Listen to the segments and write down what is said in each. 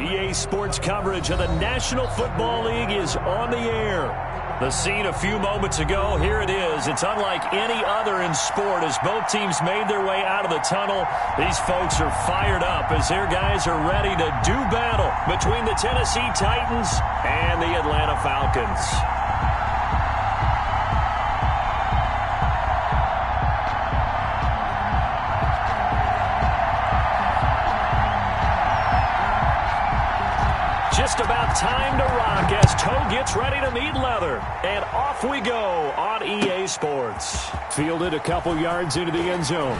EA Sports coverage of the National Football League is on the air. The scene a few moments ago, here it is. It's unlike any other in sport as both teams made their way out of the tunnel. These folks are fired up as their guys are ready to do battle between the Tennessee Titans and the Atlanta Falcons. Just about time to rock as Toe gets ready to meet leather. And off we go on EA Sports. Fielded a couple yards into the end zone.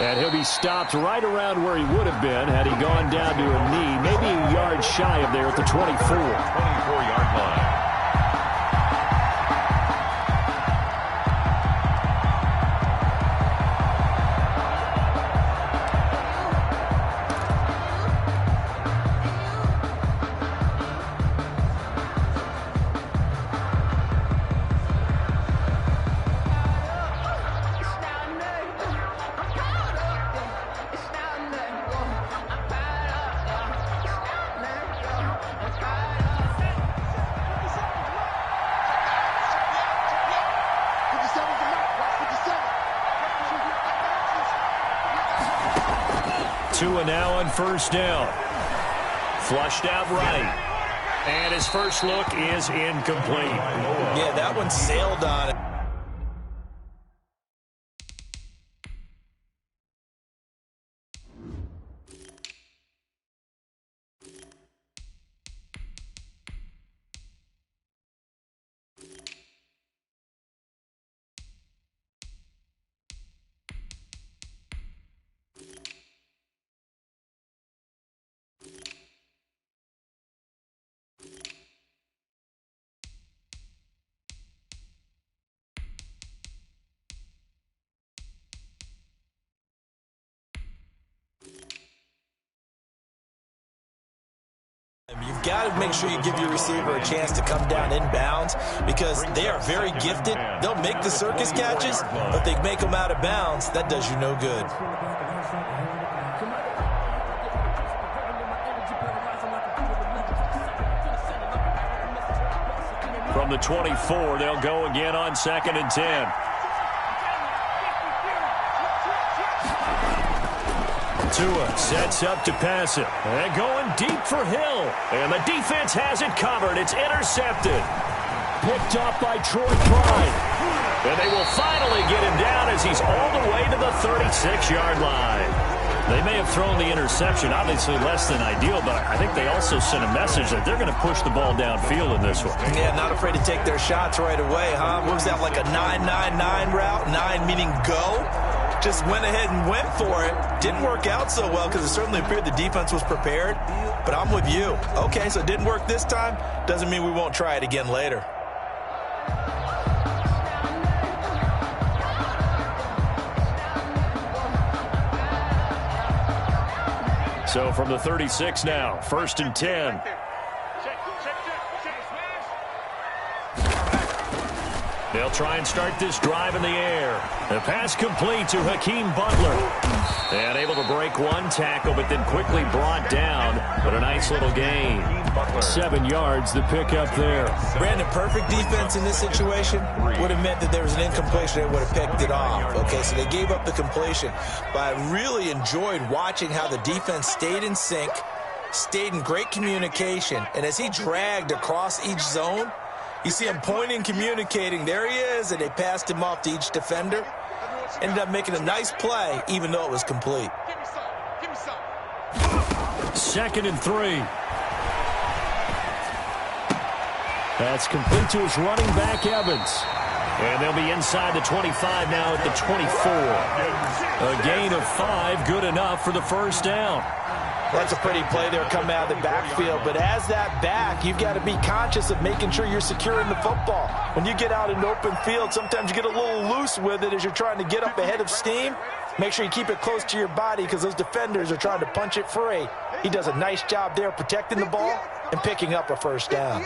And he'll be stopped right around where he would have been had he gone down to a knee, maybe a yard shy of there at the 24. 24-yard line. Tua now on first down. Flushed out right. And his first look is incomplete. Yeah, that one sailed on it. You've got to make sure you give your receiver a chance to come down inbounds because they are very gifted. They'll make the circus catches, but they make them out of bounds. That does you no good. From the 24, they'll go again on 2nd and 10. Tua sets up to pass it. And going deep for Hill. And the defense has it covered. It's intercepted. Picked up by Troy Pride. And they will finally get him down as he's all the way to the 36-yard line. They may have thrown the interception, obviously less than ideal, but I think they also sent a message that they're going to push the ball downfield in this one. Yeah, not afraid to take their shots right away, huh? What was that, like a 9-9-9 route? 9 meaning go? Just went ahead and went for it. Didn't work out so well because it certainly appeared the defense was prepared. But I'm with you. Okay, so it didn't work this time. Doesn't mean we won't try it again later. So from the 36 now, 1st and 10. They'll try and start this drive in the air. The pass complete to Hakeem Butler. And able to break one tackle, but then quickly brought down. But a nice little gain. 7 yards, the pickup there. Brandon, perfect defense in this situation would have meant that there was an incompletion. They would have picked it off. Okay, so they gave up the completion. But I really enjoyed watching how the defense stayed in sync, stayed in great communication. And as he dragged across each zone, you see him pointing, communicating. There he is, and they passed him off to each defender. Ended up making a nice play, even though it was complete. 2nd and 3. That's complete to his running back, Evans. And they'll be inside the 25 now at the 24. A gain of 5, good enough for the first down. That's a pretty play there coming out of the backfield. But as that back, you've got to be conscious of making sure you're securing the football. When you get out in open field, sometimes you get a little loose with it as you're trying to get up ahead of steam. Make sure you keep it close to your body because those defenders are trying to punch it free. He does a nice job there protecting the ball and picking up a first down.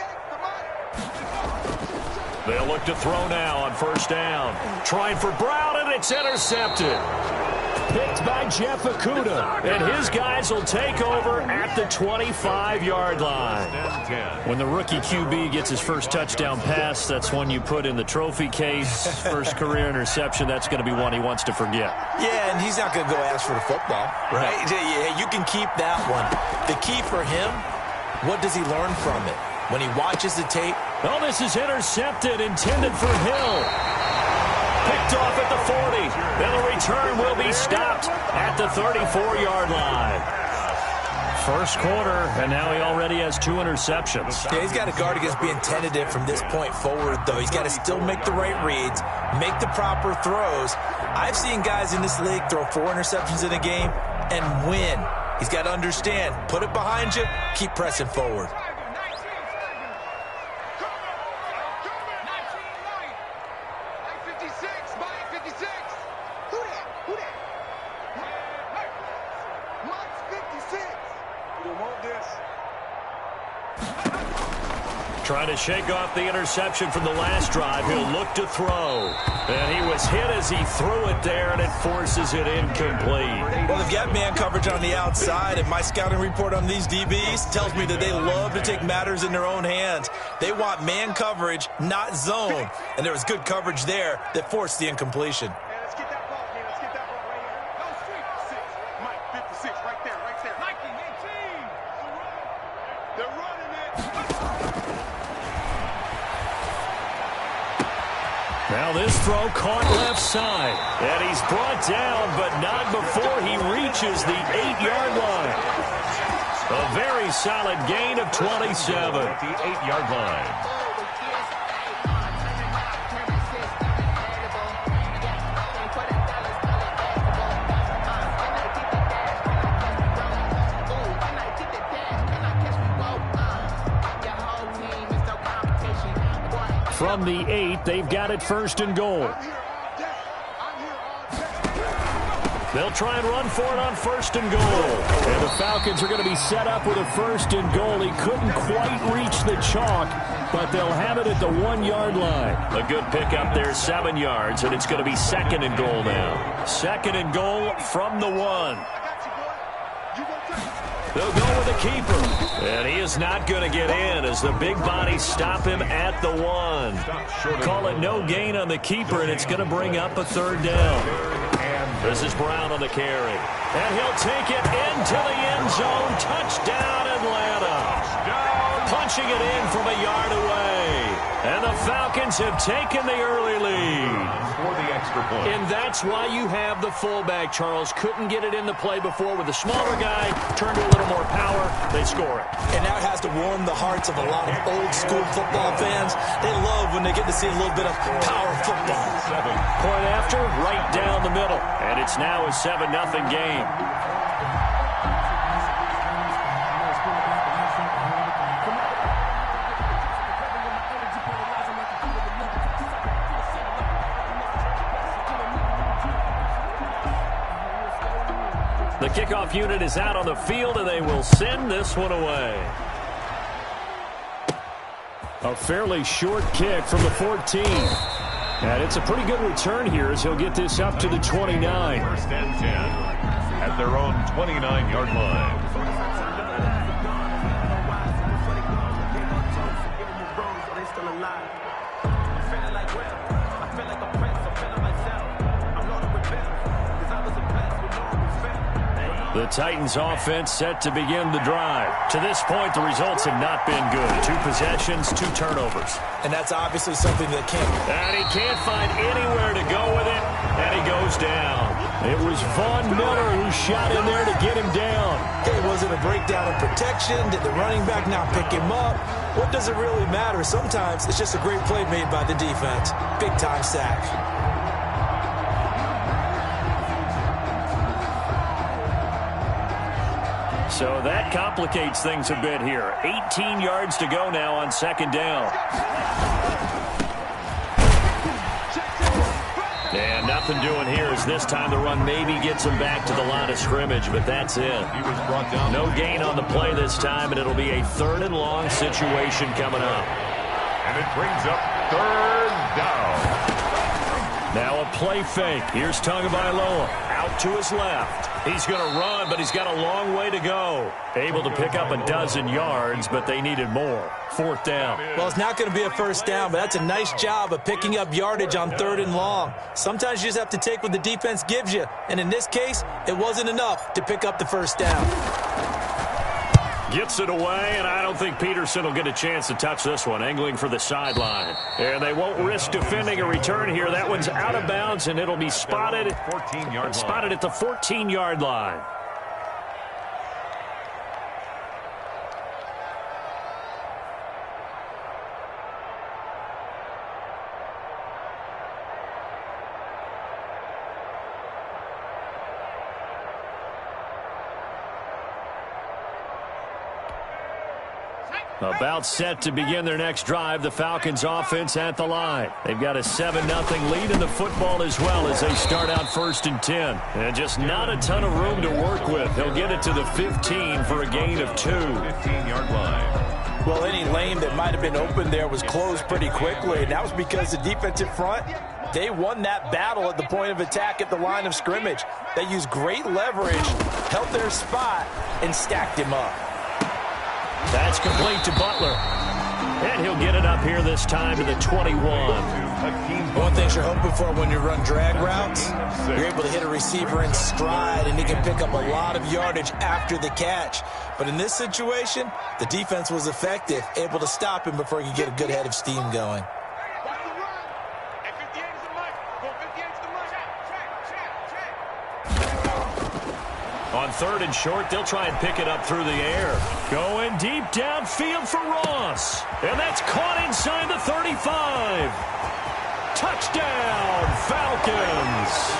They'll look to throw now on 1st down. Trying for Brown, and it's intercepted. picked by Jeff Okudah. And his guys will take over at the 25-yard line. When the rookie QB gets his first touchdown pass, that's one you put in the trophy case. First career interception, that's going to be one he wants to forget. Yeah, and he's not going to go ask for the football, right? Yeah, you can keep that one. The key for him, what does he learn from it? When he watches the tape. Oh, this is intercepted, intended for Hill. Picked off at the 40. Then the return will be stopped at the 34-yard line. First quarter, and now he already has 2 interceptions. Yeah, he's got to guard against being tentative from this point forward, though. He's got to still make the right reads, make the proper throws. I've seen guys in this league throw 4 interceptions in a game and win. He's got to understand, put it behind you, keep pressing forward. Trying to shake off the interception from the last drive. He'll look to throw. And he was hit as he threw it there, and it forces it incomplete. Well, they've got man coverage on the outside, and my scouting report on these DBs tells me that they love to take matters in their own hands. They want man coverage, not zone. And there was good coverage there that forced the incompletion. Let's get that ball, man. Let's get that ball right here. No, sweep. 6. Mike, 56, right there, right there. Mike, 18. They're running it. Now this throw caught left side. And he's brought down, but not before he reaches the 8-yard line. A very solid gain of 27. At the 8-yard line. From the 8, they've got it 1st and goal. They'll try and run for it on 1st and goal. And the Falcons are going to be set up with a 1st and goal. He couldn't quite reach the chalk, but they'll have it at the 1-yard line. A good pickup there, 7 yards, and it's going to be 2nd and goal now. 2nd and goal from the 1. They'll go with the keeper. And he is not going to get in as the big bodies stop him at the 1. Call it no gain on the keeper, and it's going to bring up a 3rd down. This is Brown on the carry. And he'll take it into the end zone. Touchdown, Atlanta. Punching it in from a yard away. And the Falcons have taken the early lead. For the extra point. And that's why you have the fullback, Charles. Couldn't get it in the play before with the smaller guy. Turned to a little more power. They score it. And now it has to warm the hearts of a lot of old-school football fans. They love when they get to see a little bit of power football. Point after, right down the middle. And it's now a 7-0 game. The kickoff unit is out on the field, and they will send this one away. A fairly short kick from the 14. And it's a pretty good return here as he'll get this up to the 29. 1st and 10 at their own 29-yard line. The Titans offense set to begin the drive. To this point, the results have not been good. 2 possessions, 2 turnovers. And that's obviously something that can't. And he can't find anywhere to go with it, and he goes down. It was Von Miller who shot in there to get him down. Okay, was it a breakdown in protection? Did the running back not pick him up? What does it really matter? Sometimes it's just a great play made by the defense. Big-time sack. So that complicates things a bit here. 18 yards to go now on 2nd down. And nothing doing here as this time the run maybe gets him back to the line of scrimmage, but that's it. He was brought down. No gain on the play this time, and it'll be a 3rd and long situation coming up. And it brings up 3rd down. Now a play fake. Here's Tagovailoa out to his left. He's going to run, but he's got a long way to go. Able to pick up a dozen yards, but they needed more. Fourth down. Well, it's not going to be a first down, but that's a nice job of picking up yardage on 3rd and long. Sometimes you just have to take what the defense gives you, and in this case, it wasn't enough to pick up the first down. Gets it away, and I don't think Peterson will get a chance to touch this one. Angling for the sideline. And they won't risk defending a return here. That one's out of bounds, and it'll be spotted at the 14-yard line. About set to begin their next drive. The Falcons offense at the line. They've got a 7-0 lead in the football as well as they start out 1st and 10. And just not a ton of room to work with. He'll get it to the 15 for a gain of 2. 15-yard line. Well, any lane that might have been open there was closed pretty quickly, and that was because the defensive front, they won that battle at the point of attack at the line of scrimmage. They used great leverage, held their spot, and stacked him up. That's complete to Butler. And he'll get it up here this time to the 21. One thing you're hoping for when you run drag routes, you're able to hit a receiver in stride, and he can pick up a lot of yardage after the catch. But in this situation, the defense was effective, able to stop him before he could get a good head of steam going. On 3rd and short, they'll try and pick it up through the air. Going deep downfield for Ross. And that's caught inside the 35. Touchdown, Falcons.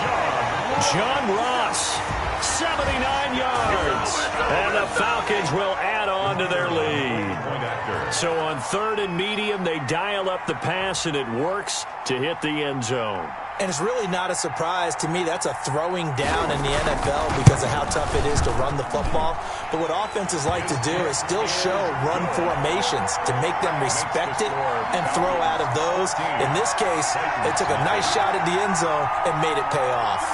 John Ross, 79 yards. And the Falcons will add on to their lead. So on 3rd and medium, they dial up the pass, and it works to hit the end zone. And it's really not a surprise to me. That's a throwing down in the NFL because of how tough it is to run the football. But what offenses like to do is still show run formations to make them respect it and throw out of those. In this case, they took a nice shot at the end zone and made it pay off.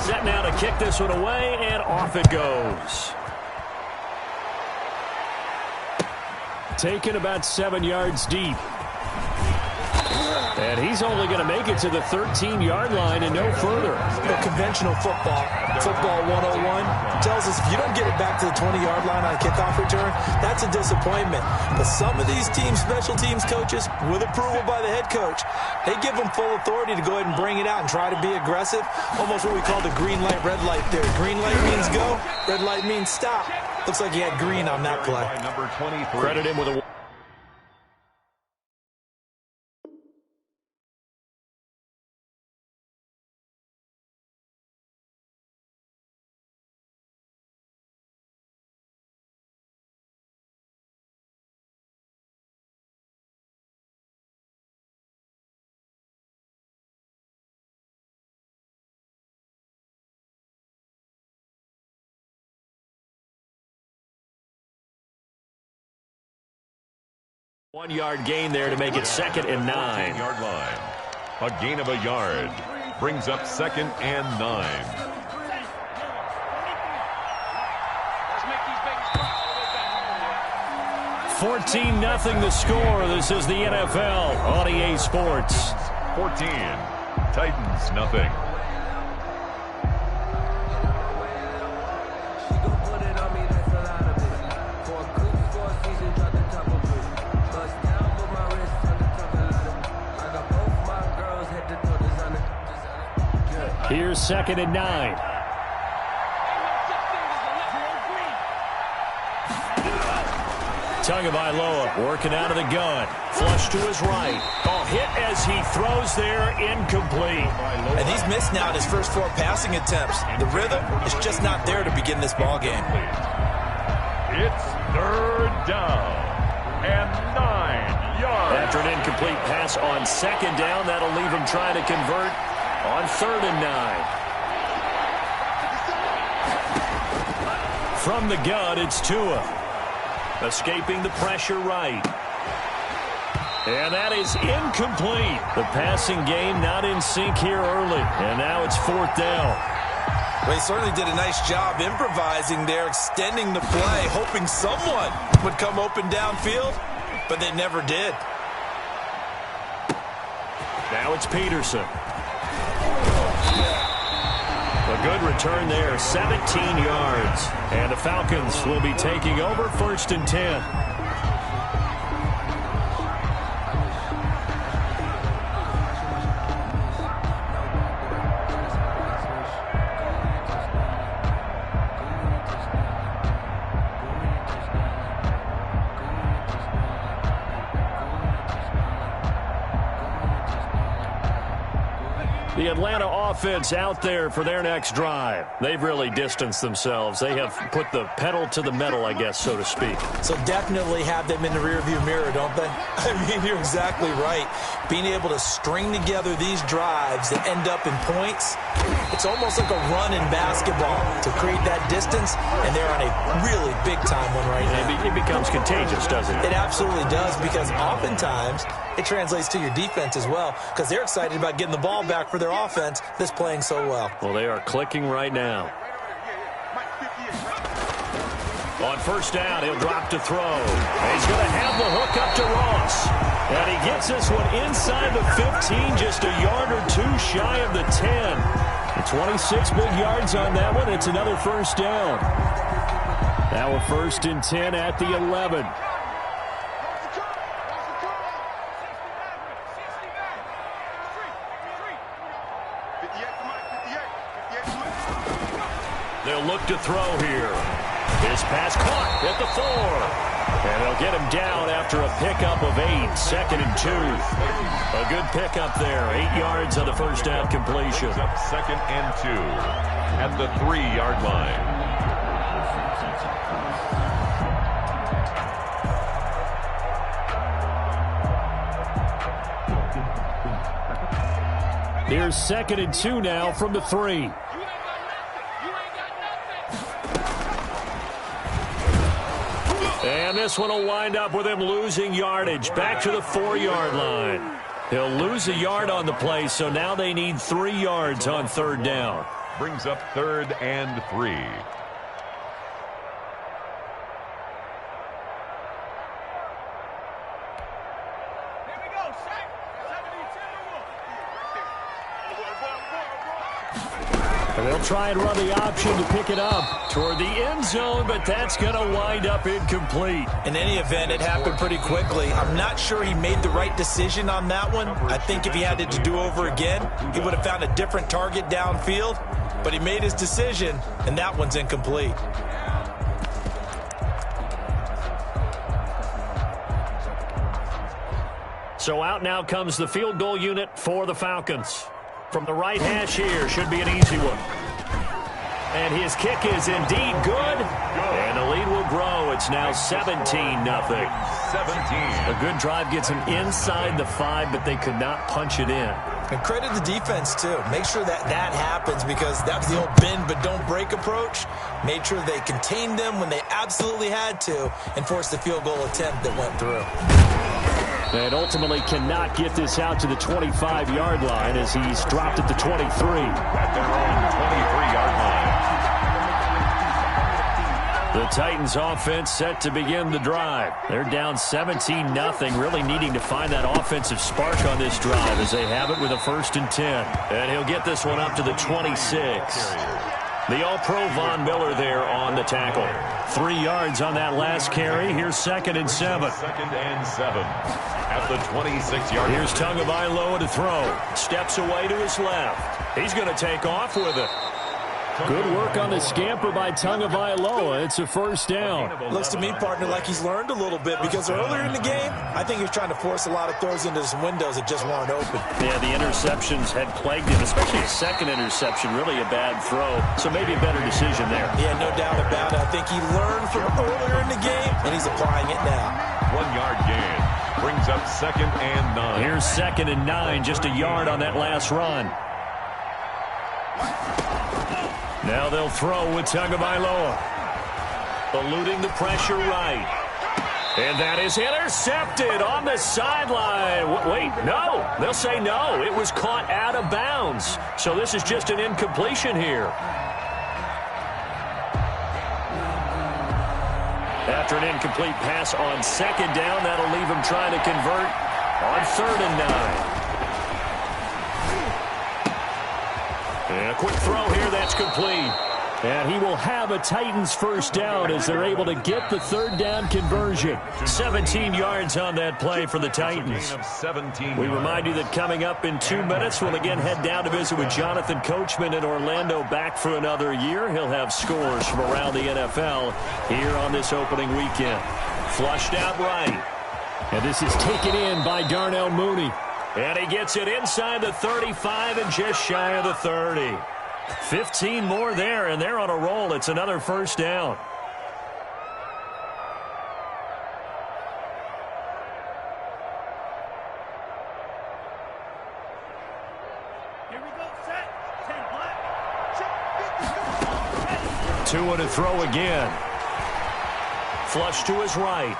Set now to kick this one away, and off it goes. Taken about 7 yards deep. And he's only going to make it to the 13-yard line and no further. Conventional football 101, tells us if you don't get it back to the 20-yard line on a kickoff return, that's a disappointment. But some of these teams, special teams coaches, with approval by the head coach, they give them full authority to go ahead and bring it out and try to be aggressive. Almost what we call the green light, red light theory. Green light means go, red light means stop. Looks like he had green on that play. Number 23. Credit him with a... One-yard gain there to make it 2nd and 9. 14-yard line. A gain of a yard brings up 2nd and 9. 14-0 the score. This is the NFL on EA Sports. 14. Titans nothing. Here's 2nd and 9. Tagovailoa working out of the gun. Flush to his right. Oh, hit as he throws there, incomplete. And he's missed now in his first 4 passing attempts. The rhythm is just not there to begin this ball game. It's 3rd down and 9 After an incomplete pass on second down, that'll leave him trying to convert on 3rd and 9. From the gun, it's Tua. Escaping the pressure right. And that is incomplete. The passing game not in sync here early. And now it's 4th down. Well, he certainly did a nice job improvising there, extending the play, hoping someone would come open downfield, but they never did. Now it's Peterson. A good return there, 17 yards. And the Falcons will be taking over 1st and 10. The Atlanta offense out there for their next drive. They've really distanced themselves. They have put the pedal to the metal, I guess, so to speak. So definitely have them in the rearview mirror, don't they? I mean, you're exactly right. Being able to string together these drives that end up in points, it's almost like a run in basketball to create that distance, and they're on a really big-time one right now. It becomes contagious, doesn't it? It absolutely does, because oftentimes it translates to your defense as well, because they're excited about getting the ball back for their offense that's playing so well. Well, they are clicking right now. On 1st down, he'll drop to throw. And he's going to have the hook up to Ross. And he gets this one inside the 15, just a yard or two shy of the 10. 26 big yards on that one. It's another 1st down. Now a 1st and 10 at the 11. They'll look to throw here. His pass caught at the 4. And they'll get him down after a pickup of 8. 2nd and 2. A good pickup there. 8 yards on the 1st down completion. Up 2nd and 2 at the 3-yard line. Here's 2nd and 2 now from the 3. And this one will wind up with him losing yardage. Back to the 4-yard line. He'll lose a yard on the play, so now they need 3 yards on 3rd down. Brings up 3rd and 3. And they'll try and run the option to pick it up toward the end zone, but that's going to wind up incomplete. In any event, it happened pretty quickly. I'm not sure he made the right decision on that one. I think if he had it to do over again, he would have found a different target downfield. But he made his decision, and that one's incomplete. So out now comes the field goal unit for the Falcons. From the right hash here, should be an easy one. And his kick is indeed good. And the lead will grow. It's now 17-0. 17. A good drive gets him inside the 5, but they could not punch it in. And credit the defense, too. Make sure that happens, because that was the old bend but don't break approach. Made sure they contained them when they absolutely had to and forced the field goal attempt that went through. And ultimately cannot get this out to the 25-yard line as he's dropped at the 23. At their own 23-yard line. The Titans offense set to begin the drive. They're down 17-0, really needing to find that offensive spark on this drive as they have it with a 1st and 10. And he'll get this one up to the 26. The All-Pro Von Miller there on the tackle. 3 yards on that last carry. Here's 2nd and 7. 2nd and 7 at the 26-yard line. Here's Tagovailoa to throw. Steps away to his left. He's going to take off with it. Good work on the scamper by Tagovailoa. It's a 1st down. Looks to me, partner, like he's learned a little bit, because earlier in the game, I think he was trying to force a lot of throws into some windows that just weren't open. Yeah, the interceptions had plagued him, especially a second interception, really a bad throw. So maybe a better decision there. Yeah, no doubt about it. I think he learned from earlier in the game, and he's applying it now. 1 yard gain. Brings up 2nd and 9. Here's 2nd and 9, just a yard on that last run. Now they'll throw with Tagovailoa. Eluding the pressure right. And that is intercepted on the sideline. Wait, no. They'll say no. It was caught out of bounds. So this is just an incompletion here. After an incomplete pass on 2nd down, that'll leave him trying to convert on 3rd and 9. And a quick throw here, that's complete. And he will have a Titans first down as they're able to get the 3rd down conversion. 17 yards on that play for the Titans. We remind you that coming up in 2 minutes, we'll again head down to visit with Jonathan Coachman in Orlando, back for another year. He'll have scores from around the NFL here on this opening weekend. Flushed out right. And this is taken in by Darnell Mooney. And he gets it inside the 35 and just shy of the 30. 15 more there, and they're on a roll. It's another first down. Here we go, set. 10 black. Tua to throw again. Flush to his right.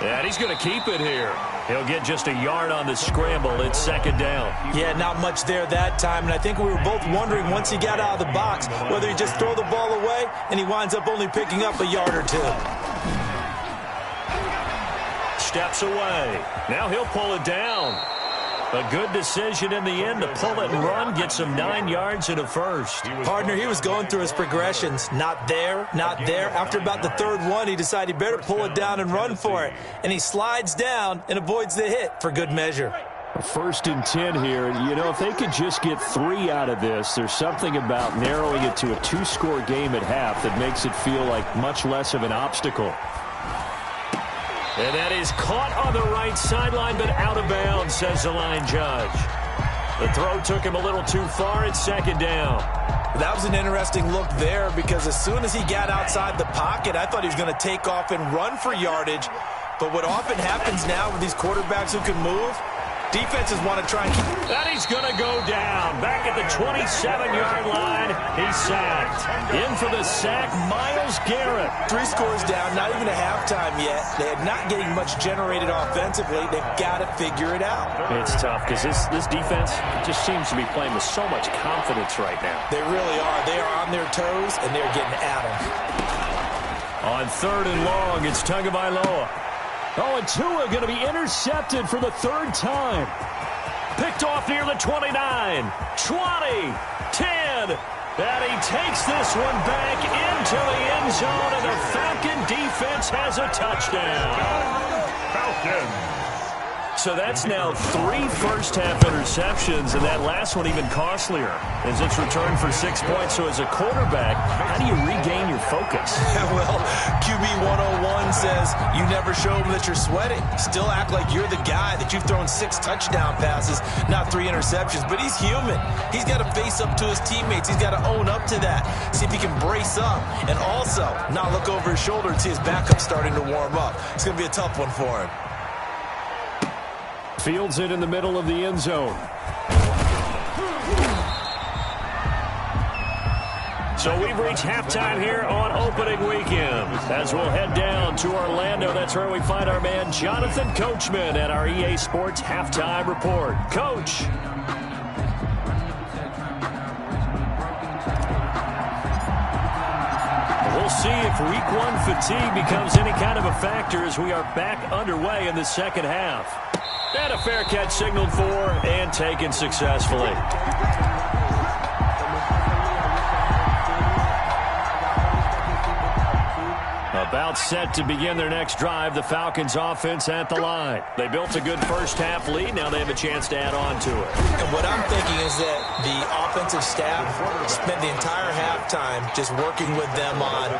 And he's going to keep it here. He'll get just a yard on the scramble. It's 2nd down. Yeah, not much there that time. And I think we were both wondering once he got out of the box whether he just throw the ball away and he winds up only picking up a yard or 2. Steps away. Now he'll pull it down. A good decision in the end to pull it and run. Gets him 9 yards and a first. Partner, he was going through his progressions. Not there, not there. After about the 3rd one, he decided he better pull it down and run for it. And he slides down and avoids the hit for good measure. 1st and 10 here. You know, if they could just get 3 out of this, there's something about narrowing it to a 2-score game at half that makes it feel like much less of an obstacle. And that is caught on the right sideline, but out of bounds, says the line judge. The throw took him a little too far. It's 2nd down. That was an interesting look there because as soon as he got outside the pocket, I thought he was going to take off and run for yardage. But what often happens now with these quarterbacks who can move, defenses want to try and keep. And he's going to go down. Back at the 27-yard line, he's sacked. In for the sack, Myles Garrett. 3 scores down, not even a halftime yet. They are not getting much generated offensively. They've got to figure it out. It's tough because this defense just seems to be playing with so much confidence right now. They really are. They are on their toes, and they're getting at them. On 3rd and long, it's Tagovailoa. Oh, and Tua going to be intercepted for the 3rd time. Picked off near the 29, 20, 10. And he takes this one back into the end zone, and the Falcon defense has a touchdown. Falcons. So that's now 3 first-half interceptions, and that last one even costlier as it's returned for 6 points. So as a quarterback, how do you regain your focus? Well, QB 101 says you never show them that you're sweating. Still act like you're the guy that you've thrown 6 touchdown passes, not 3 interceptions. But he's human. He's got to face up to his teammates. He's got to own up to that. See if he can brace up and also not look over his shoulder and see his backup starting to warm up. It's going to be a tough one for him. Fields it in the middle of the end zone. So we've reached halftime here on opening weekend. As we'll head down to Orlando, that's where we find our man Jonathan Coachman at our EA Sports Halftime Report. Coach. We'll see if Week 1 fatigue becomes any kind of a factor as we are back underway in the second half. And a fair catch signaled for and taken successfully. About set to begin their next drive, the Falcons offense at the line. They built a good first-half lead. Now they have a chance to add on to it. And what I'm thinking is that the offensive staff spent the entire halftime just working with them on,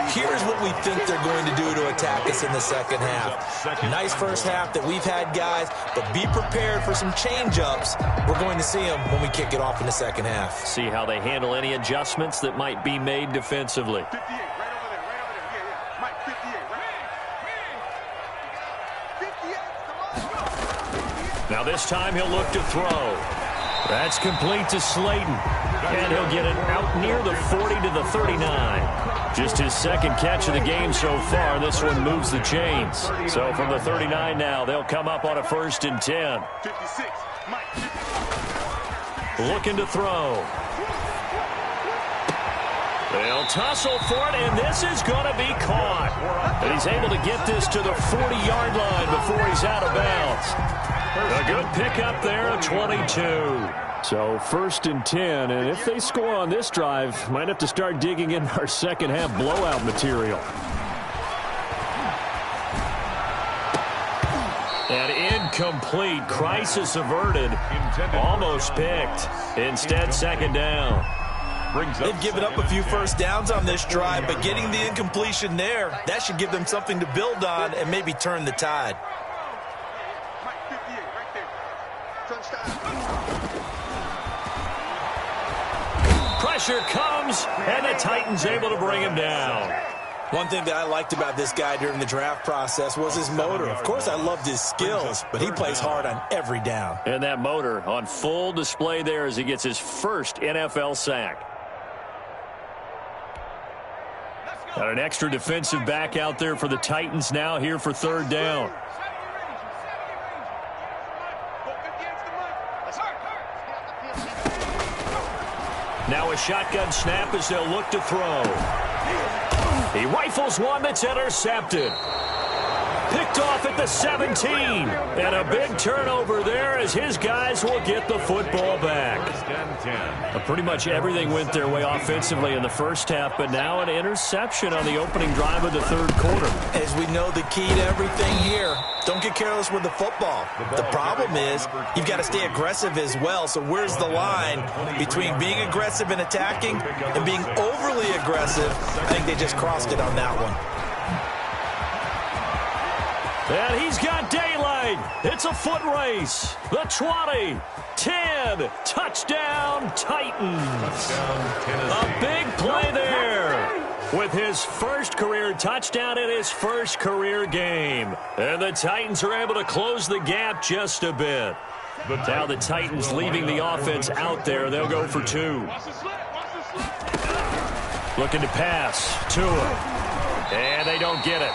here's what we think they're going to do to attack us in the second half. Nice first half that we've had, guys, but be prepared for some change-ups. We're going to see them when we kick it off in the second half. See how they handle any adjustments that might be made defensively. 58, right over there, right over there. Yeah, Mike, 58, right? 58, come on. this time he'll look to throw. That's complete to Slayton. And he'll get it out near the 40 to the 39. Just his second catch of the game so far. This one moves the chains. So from the 39 now, they'll come up on a 1st and 10. 56, Mike. Looking to throw. They'll tussle for it, and this is going to be caught. And he's able to get this to the 40-yard line before he's out of bounds. A good pickup there, a 22. So 1st and 10, and if they score on this drive, might have to start digging in our second half blowout material. And incomplete. Crisis averted. Almost picked. Instead, 2nd down. They've given up a few first downs on this drive, but getting the incompletion there, that should give them something to build on and maybe turn the tide. Mike, 58, right there. Touchdown. Pressure comes, and the Titans able to bring him down. One thing that I liked about this guy during the draft process was his motor. Of course, I loved his skills, but he plays hard on every down. And that motor on full display there as he gets his first NFL sack. Got an extra defensive back out there for the Titans now here for 3rd down. Now a shotgun snap as they'll look to throw. He rifles one that's intercepted. Picked off at the 17. And a big turnover there as his guys will get the football back. Pretty much everything went their way offensively in the first half, but now an interception on the opening drive of the 3rd quarter. As we know, the key to everything here, don't get careless with the football. The problem is you've got to stay aggressive as well. So where's the line between being aggressive and attacking and being overly aggressive? I think they just crossed it on that one. And he's got daylight. It's a foot race. The 20, 10, touchdown Titans. A big play there with his first career touchdown in his first career game. And the Titans are able to close the gap just a bit. Now the Titans leaving the offense out there. They'll go for 2. Looking to pass. Tua. And they don't get it.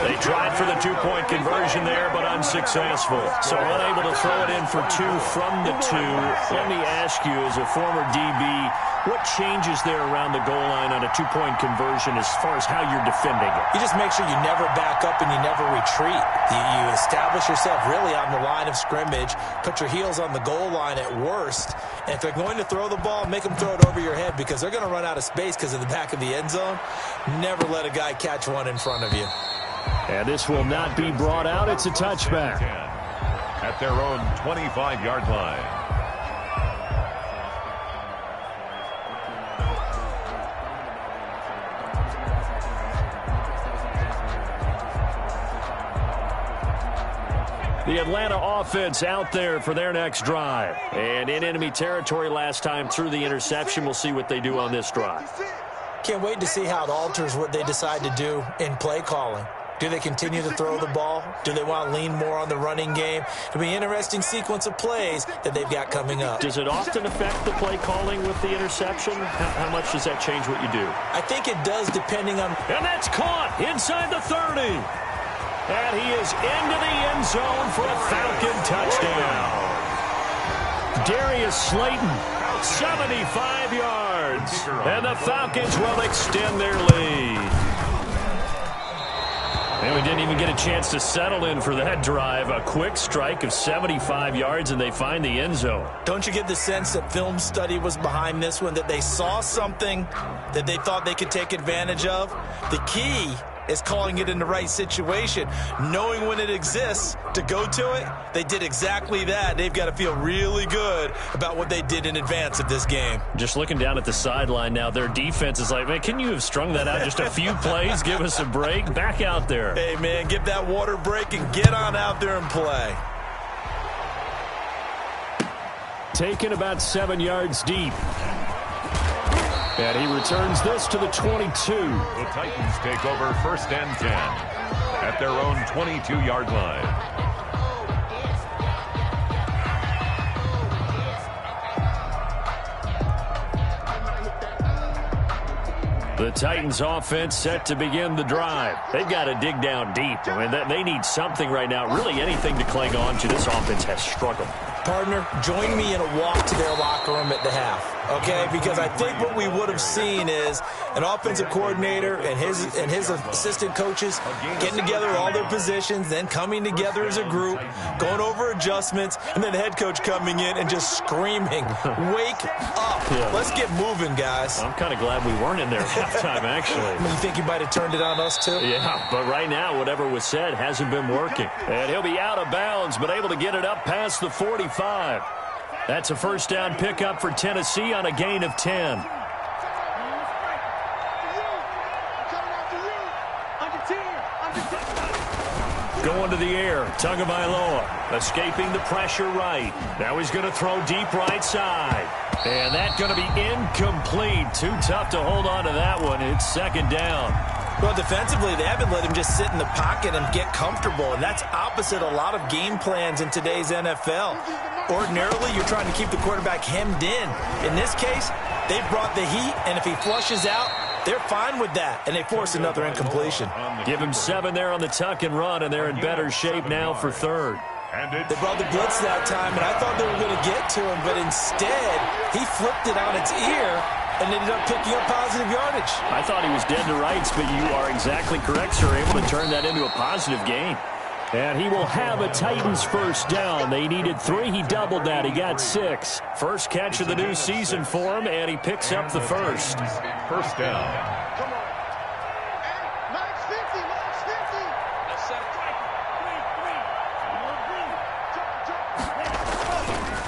They tried for the 2-point conversion there, but unsuccessful. So unable to throw it in for 2 from the 2. Let me ask you, as a former DB, what changes there around the goal line on a 2-point conversion as far as how you're defending it? You just make sure you never back up and you never retreat. You establish yourself really on the line of scrimmage, put your heels on the goal line at worst, and if they're going to throw the ball, make them throw it over your head because they're going to run out of space because of the back of the end zone. Never let a guy catch one in front of you. And this will not be brought out. It's a touchback. At their own 25-yard line. The Atlanta offense out there for their next drive. And in enemy territory last time through the interception. We'll see what they do on this drive. Can't wait to see how it alters what they decide to do in play calling. Do they continue to throw the ball? Do they want to lean more on the running game? It'll be an interesting sequence of plays that they've got coming up. Does it often affect the play calling with the interception? How much does that change what you do? I think it does depending on... And that's caught inside the 30. And he is into the end zone for a Falcon touchdown. Darius Slayton, 75 yards. And the Falcons will extend their lead. And we didn't even get a chance to settle in for that drive. A quick strike of 75 yards, and they find the end zone. Don't you get the sense that film study was behind this one, that they saw something that they thought they could take advantage of? The key is calling it in the right situation, knowing when it exists to go to it. They did exactly that. They've got to feel really good about what they did in advance of this game. Just looking down at the sideline now, their defense is like, man, can you have strung that out just a few plays? Give us a break. Back out there. Hey, man, give that water break and get on out there and play. Taken about 7 yards deep. And he returns this to the 22. The Titans take over 1st and 10 at their own 22-yard line. The Titans offense set to begin the drive. They've got to dig down deep. I mean, they need something right now, really anything to cling on to. This offense has struggled. Partner, join me in a walk to their locker room at the half, okay? Because I think what we would have seen is an offensive coordinator and his assistant coaches getting together all their positions, then coming together as a group, going over adjustments, and then the head coach coming in and just screaming, "Wake up. Yeah. Let's get moving, guys." I'm kind of glad we weren't in there at halftime, actually. I mean, you think you might have turned it on us, too? Yeah, but right now, whatever was said hasn't been working. And he'll be out of bounds, but able to get it up past the 45. That's a first down pickup for Tennessee on a gain of 10. Going to the air, Tagovailoa escaping the pressure right. Now he's going to throw deep right side. And that's going to be incomplete. Too tough to hold on to that one. It's second down. Well, defensively, they haven't let him just sit in the pocket and get comfortable, and that's opposite a lot of game plans in today's NFL. Ordinarily, you're trying to keep the quarterback hemmed in. In this case, they brought the heat, and if he flushes out, they're fine with that, and they force another incompletion. Give him 7 there on the tuck and run, and they're in better shape now for third. They brought the blitz that time, and I thought they were going to get to him, but instead, he flipped it on its ear and ended up picking up positive yardage. I thought he was dead to rights, but you are exactly correct, sir. Able to turn that into a positive gain. And he will have a Titans first down. They needed 3. He doubled that. He got 6. First catch of the new season for him, and he picks up the first. First down. Come on. Hey, Max 50, Max 50. Let's set it right.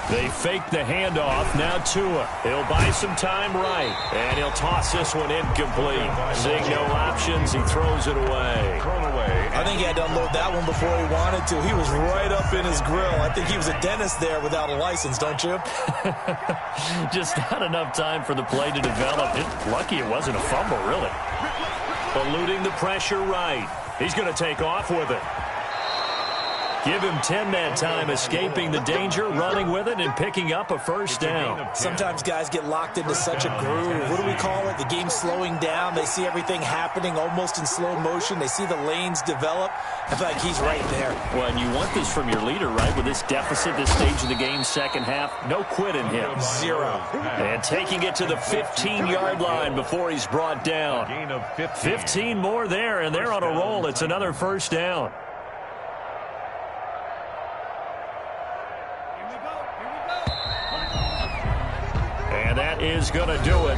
They fake the handoff. Now Tua. He'll buy some time right. And he'll toss this one incomplete. Seeing no options, he throws it away. Thrown away. I think he had to unload that one before he wanted to. He was right up in his grill. I think he was a dentist there without a license, don't you? Just not enough time for the play to develop. Lucky it wasn't a fumble, really. Eluding the pressure right. He's going to take off with it. Give him 10 that time, escaping the danger, running with it, and picking up a first down. Sometimes guys get locked into such a groove. What do we call it? The game's slowing down. They see everything happening almost in slow motion. They see the lanes develop. I feel like he's right there. Well, and you want this from your leader, right? With this deficit, this stage of the game, second half, no quit in him. 0. And taking it to the 15-yard line before he's brought down. Gain of 15 more there, and they're on a roll. It's another first down. And that is going to do it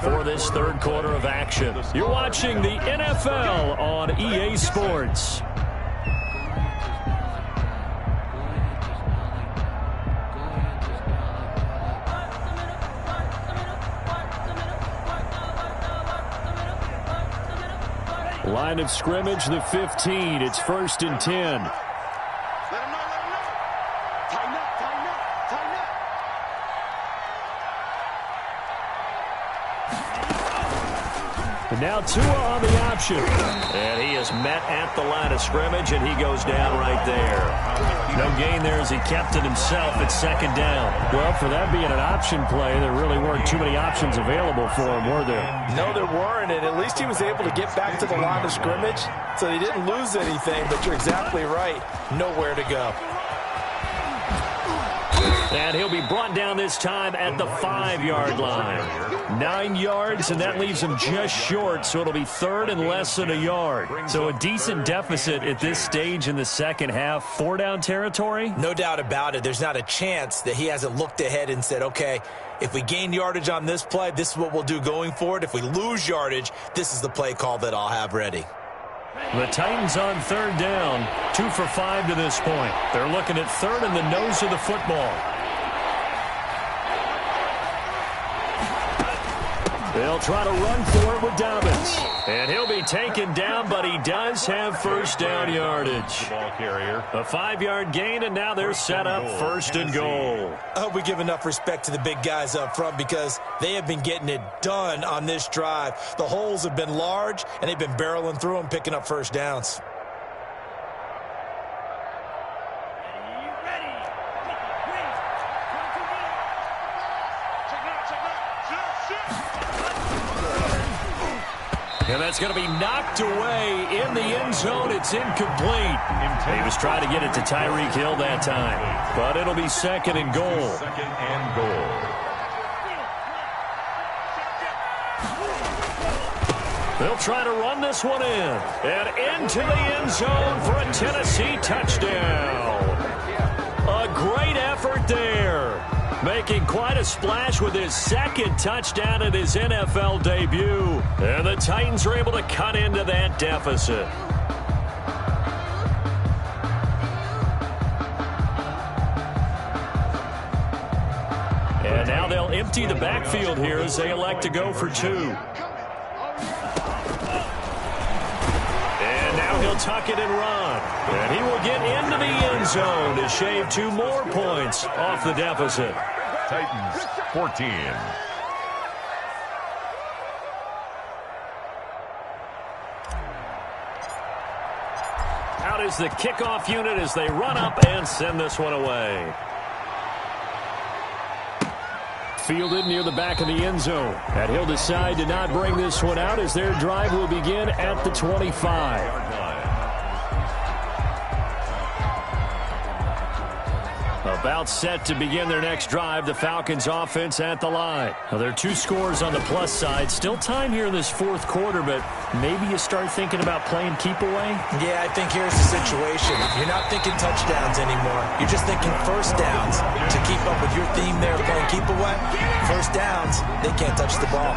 for this third quarter of action. You're watching the NFL on EA Sports. Line of scrimmage, the 15. It's 1st and 10. Let him know, Tighten up, tighten up, tighten up. And now Tua on the option. And he is met at the line of scrimmage, and he goes down right there. No gain there as he kept it himself at second down. Well, for that being an option play, there really weren't too many options available for him, were there? No, there weren't, and at least he was able to get back to the line of scrimmage, so he didn't lose anything, but you're exactly right. Nowhere to go. And he'll be brought down this time at the 5-yard line. 9 yards, and that leaves him just short, so it'll be third and less than a yard. So a decent deficit at this stage in the second half. 4-down territory? No doubt about it. There's not a chance that he hasn't looked ahead and said, okay, if we gain yardage on this play, this is what we'll do going forward. If we lose yardage, this is the play call that I'll have ready. The Titans on third down, 2 for 5 to this point. They're looking at third in the nose of the football. They'll try to run for it with Dobbins. And he'll be taken down, but he does have first down yardage. Ball carrier. A 5-yard gain, and now they're set up 1st and goal. I hope we give enough respect to the big guys up front because they have been getting it done on this drive. The holes have been large, and they've been barreling through them, picking up first downs. And that's going to be knocked away in the end zone. It's incomplete. He was trying to get it to Tyreek Hill that time. But it'll be second and goal. Second and goal. They'll try to run this one in. And into the end zone for a Tennessee touchdown. A great effort there. Making quite a splash with his second touchdown in his NFL debut. And the Titans are able to cut into that deficit. And now they'll empty the backfield here as they elect to go for two. And now he'll tuck it and run. And he will get into the end zone to shave 2 more points off the deficit. Titans 14. Out is the kickoff unit as they run up and send this one away. Fielded near the back of the end zone. And he'll decide to not bring this one out as their drive will begin at the 25. About set to begin their next drive, the Falcons offense at the line. Now, there are 2 scores on the plus side. Still time here in this fourth quarter, but maybe you start thinking about playing keep away? Yeah, I think here's the situation. You're not thinking touchdowns anymore. You're just thinking first downs. To keep up with your theme there, playing keep away, first downs, they can't touch the ball.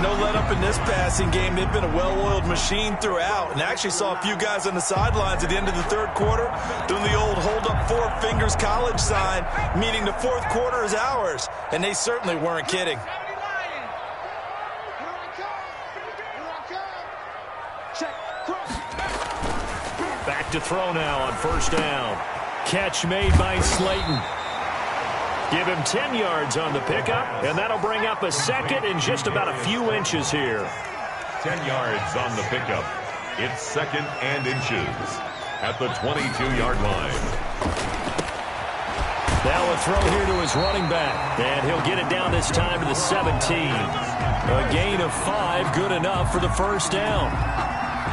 No let up in this passing game. They've been a well-oiled machine throughout. And I actually saw a few guys on the sidelines at the end of the third quarter doing the old hold up 4 fingers college sign, meaning the fourth quarter is ours. And they certainly weren't kidding. Back to throw now on first down. Catch made by Slayton. Give him 10 yards on the pickup, and that'll bring up a second in just about a few inches here. 10 yards on the pickup. It's second and inches at the 22-yard line. Now a throw here to his running back, and he'll get it down this time to the 17. A gain of 5, good enough for the first down.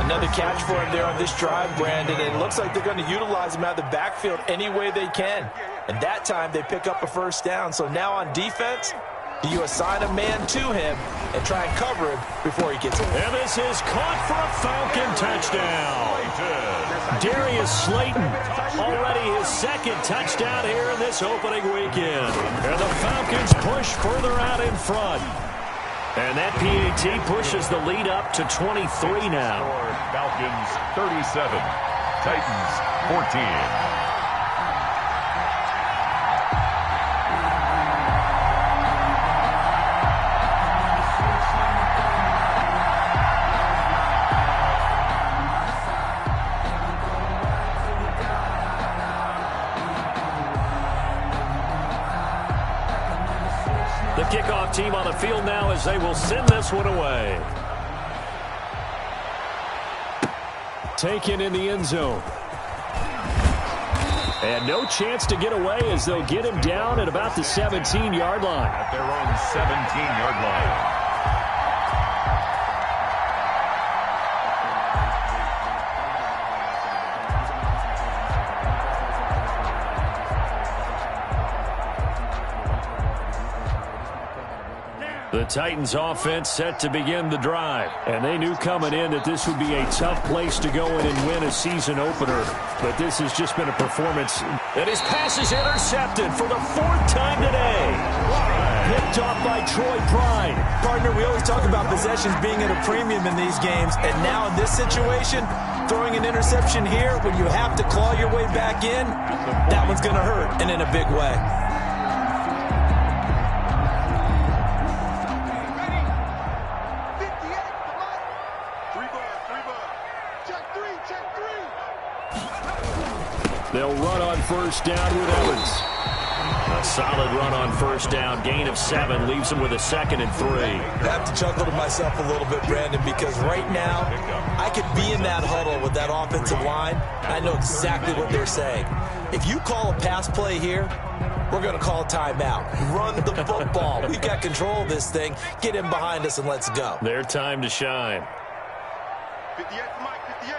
Another catch for him there on this drive, Brandon. And it looks like they're going to utilize him out of the backfield any way they can. And that time they pick up a first down. So now on defense, you assign a man to him and try and cover him before he gets it. And this is caught for a Falcon touchdown. Darius Slayton, already his second touchdown here in this opening weekend. And the Falcons push further out in front. And that PAT pushes the lead up to 23 now. Falcons 37, Titans 14. The kickoff team on the field now as they will send this one away. Taken in the end zone. And no chance to get away as they'll get him down at about the 17-yard line. At their own 17-yard line. The Titans offense set to begin the drive. And they knew coming in that this would be a tough place to go in and win a season opener. But this has just been a performance. And his pass is intercepted for the 4th time today. Picked off by Troy Pride. Partner, we always talk about possessions being at a premium in these games. And now in this situation, throwing an interception here when you have to claw your way back in, that one's going to hurt, and in a big way. They'll run on first down with Evans. A solid run on first down. Gain of 7 leaves them with a 2nd and 3. I have to chuckle to myself a little bit, Brandon, because right now I could be in that huddle with that offensive line. I know exactly what they're saying. If you call a pass play here, we're going to call timeout. Run the football. We've got control of this thing. Get him behind us and let's go. Their time to shine. 58, Mike, 58.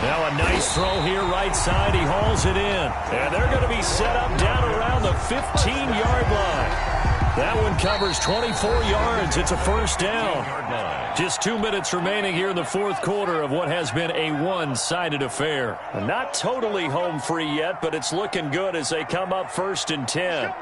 Now a nice throw here right side. He hauls it in. And they're going to be set up down around the 15-yard line. That one covers 24 yards. It's a first down. Just 2 minutes remaining here in the fourth quarter of what has been a one-sided affair. Not totally home free yet, but it's looking good as they come up 1st and 10.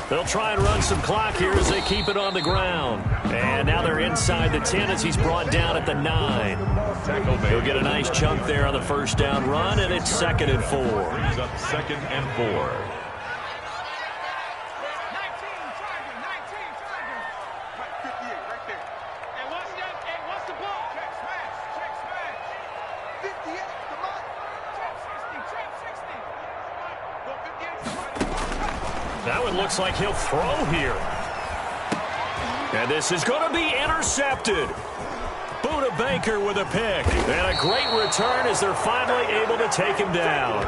They'll try and run some clock here as they keep it on the ground. And now they're inside the 10 as he's brought down at the 9. He'll get a nice chunk there on the first down run, and it's 2nd and 4. Brings up 2nd and 4. 19 Chargers. Mike, 58, right there. And what's the ball? Check smash. 58, come on. Check 60. Go 58, somebody. That one looks like he'll throw here. And this is going to be intercepted. Buda Baker with a pick. And a great return as they're finally able to take him down.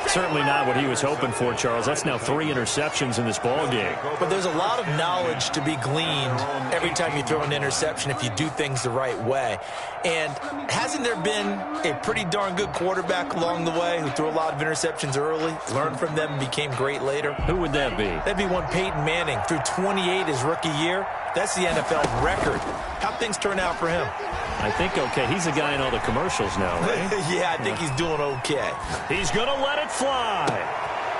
Certainly not what he was hoping for, Charles. That's now 3 interceptions in this ball game. But there's a lot of knowledge to be gleaned every time you throw an interception if you do things the right way. And hasn't there been a pretty darn good quarterback along the way who threw a lot of interceptions early, learned from them, and became great later? Who would that be? That'd be one Peyton Manning, threw 28 his rookie year. That's the NFL record. How'd things turn out for him? I think okay. He's a guy in all the commercials now, right? Yeah, I think he's doing okay. He's going to let it fly.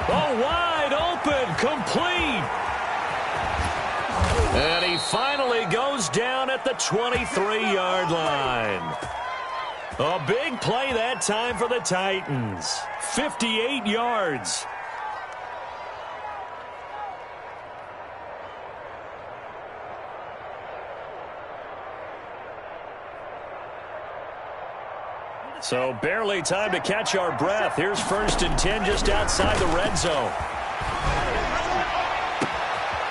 Oh, wide open, complete. And he finally goes down at the 23-yard line. A big play that time for the Titans. 58 yards. So barely time to catch our breath. Here's 1st and 10 just outside the red zone.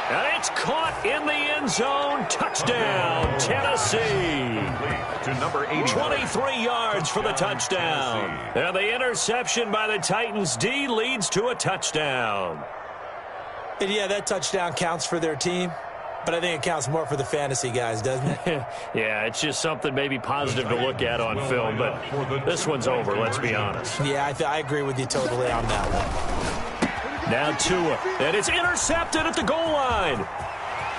And it's caught in the end zone. Touchdown, Tennessee. To number 80. 23 yards for the touchdown. And the interception by the Titans D leads to a touchdown. And yeah, that touchdown counts for their team. But I think it counts more for the fantasy guys, doesn't it? Yeah, it's just something maybe positive to look at on film, but this one's over, let's be honest. Yeah, I agree with you totally on that one. Now Tua, and it's intercepted at the goal line.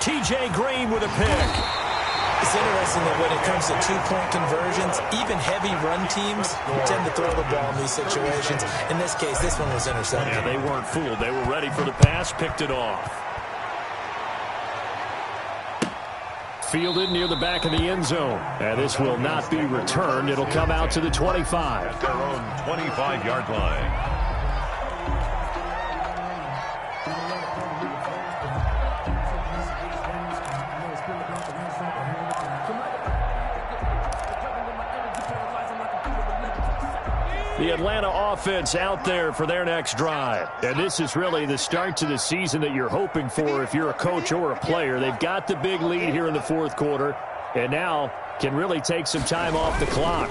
TJ Green with a pick. It's interesting that when it comes to two-point conversions, even heavy run teams tend to throw the ball in these situations. In this case, this one was intercepted. Yeah, they weren't fooled. They were ready for the pass, picked it off. Fielded near the back of the end zone. And this will not be returned. It'll come out to the 25. At their own 25-yard line. The Atlanta offense out there for their next drive. And this is really the start to the season that you're hoping for if you're a coach or a player. They've got the big lead here in the fourth quarter and now can really take some time off the clock.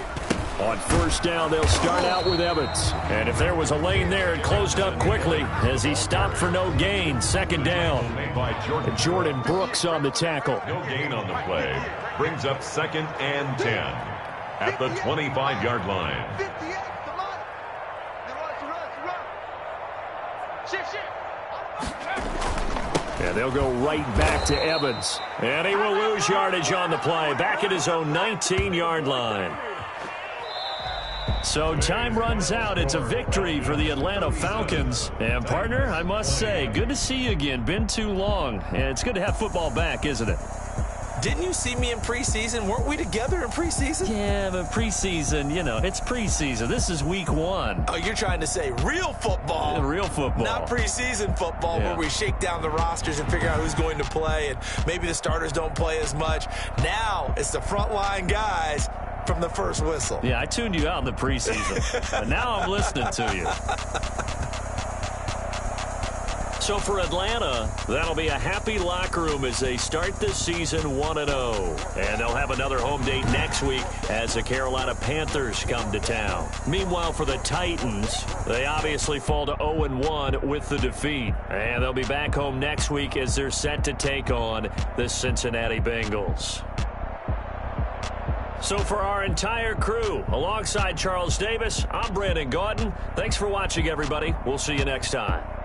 On first down, they'll start out with Evans. And if there was a lane there, it closed up quickly as he stopped for no gain. Second down. And Jordan Brooks on the tackle. No gain on the play. Brings up 2nd and 10 at the 25-yard line. 58, come on. Shit. And they'll go right back to Evans. And he will lose yardage on the play. Back at his own 19-yard line. So time runs out. It's a victory for the Atlanta Falcons. And, partner, I must say, good to see you again. Been too long. And it's good to have football back, isn't it? Didn't you see me in preseason? Weren't we together in preseason? Yeah, but preseason, you know, it's preseason. This is week 1. Oh, you're trying to say real football. Real football. Not preseason football where we shake down the rosters and figure out who's going to play, and maybe the starters don't play as much. Now it's the frontline guys from the first whistle. Yeah, I tuned you out in the preseason. But now I'm listening to you. So for Atlanta, that'll be a happy locker room as they start this season 1-0. And they'll have another home date next week as the Carolina Panthers come to town. Meanwhile, for the Titans, they obviously fall to 0-1 with the defeat. And they'll be back home next week as they're set to take on the Cincinnati Bengals. So for our entire crew, alongside Charles Davis, I'm Brandon Gaudin. Thanks for watching, everybody. We'll see you next time.